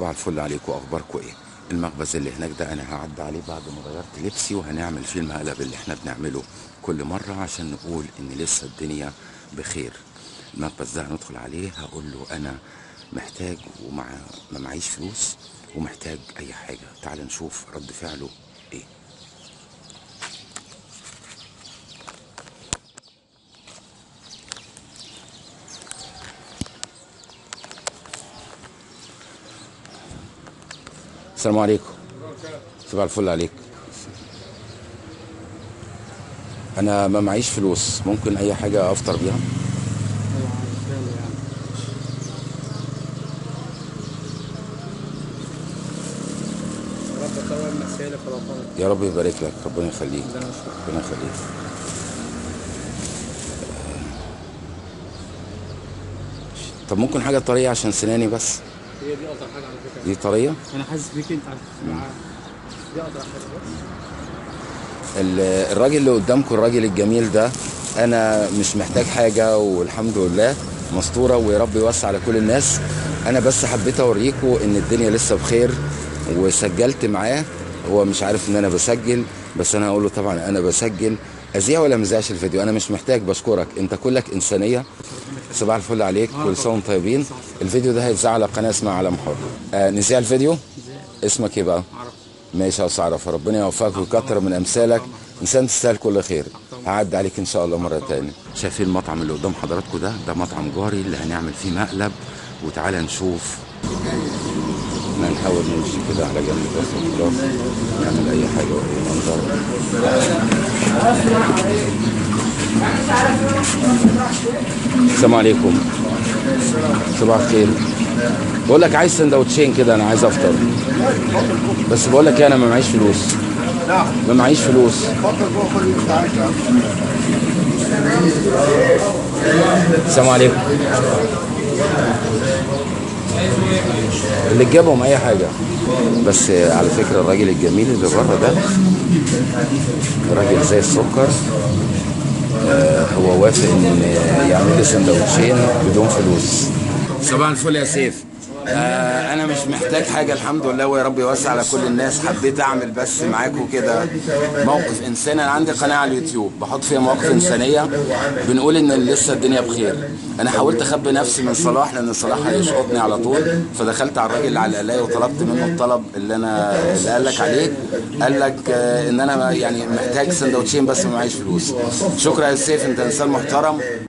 صباح الفل عليكم، اخباركم ايه؟ المخبز اللي هناك ده انا هعدي عليه بعد ما غيرت لبسي، وهنعمل فيه المقلب اللي احنا بنعمله كل مره عشان نقول ان لسه الدنيا بخير. المخبز ده هندخل عليه هقول له انا محتاج ما معيش فلوس ومحتاج اي حاجه. تعال نشوف رد فعله ايه. السلام عليكم. صباح الفل عليك. انا ما معيش فلوس، ممكن اي حاجه افطر بيها؟ يا رب يبارك لك، ربنا يخليك، ربنا يخليك. طب ممكن حاجه طريه عشان سناني بس؟ هي دي اقدر حاجه على فكره. دي طريه؟ انا حاسس بيك انت، دي اقدر حاجه بس. الراجل اللي قدامكم، الراجل الجميل ده، انا مش محتاج حاجه والحمد لله مستوره، ويا رب يوسع على كل الناس. انا بس حبيت اوريكم ان الدنيا لسه بخير، وسجلت معاه. هو مش عارف ان انا بسجل، بس انا هقول له طبعا انا بسجل. اذيع ولا مزيعش الفيديو؟ انا مش محتاج. بشكرك، انت كلك انسانيه. صباح الفل عليك، كل سنه وانتم طيبين. الفيديو ده هيتذاع على قناه اسمها عالم حر. نذيع الفيديو. اسمك ايه بقى؟ ماشي يا استاذ عرفه، ربنا يوفقك ويكتر من امثالك، انسان تستاهل كل خير. هعدي عليك ان شاء الله مره تانية. شايفين المطعم اللي قدام حضراتكم ده مطعم جاري اللي هنعمل فيه مقلب، وتعالى نشوف. احنا نحاول نمشي كده على جنب بس وخلاص، نعمل اي حاجه واي منظر. السلام عليكم. صباح الخير. بقول لك عايز سندوتشين كده، انا عايز افطر، بس بقول لك انا ما معيش فلوس. ما معيش فلوس. السلام عليكم. اللي تجيبهم اي حاجه. بس على فكره الراجل الجميل اللي بره ده راجل زي السكر. هو وافق ان يعمل لي سندوتشين بدون فلوس. صباح الفل يا سيف. انا مش محتاج حاجه الحمد لله، ويا رب يوسع على كل الناس. حبيت اعمل بس معاكم كده موقف انساني. انا عندي قناه على اليوتيوب بحط فيها مواقف انسانيه، بنقول ان لسه الدنيا بخير. انا حاولت اخبي نفسي من صلاح لان صلاح هيشقطني على طول، فدخلت على الراجل اللي على القلايه وطلبت منه الطلب اللي قال لك عليه. قال لك ان انا يعني محتاج سندوتشين بس ما معيش فلوس. شكرا يا سيف، انت انسان محترم.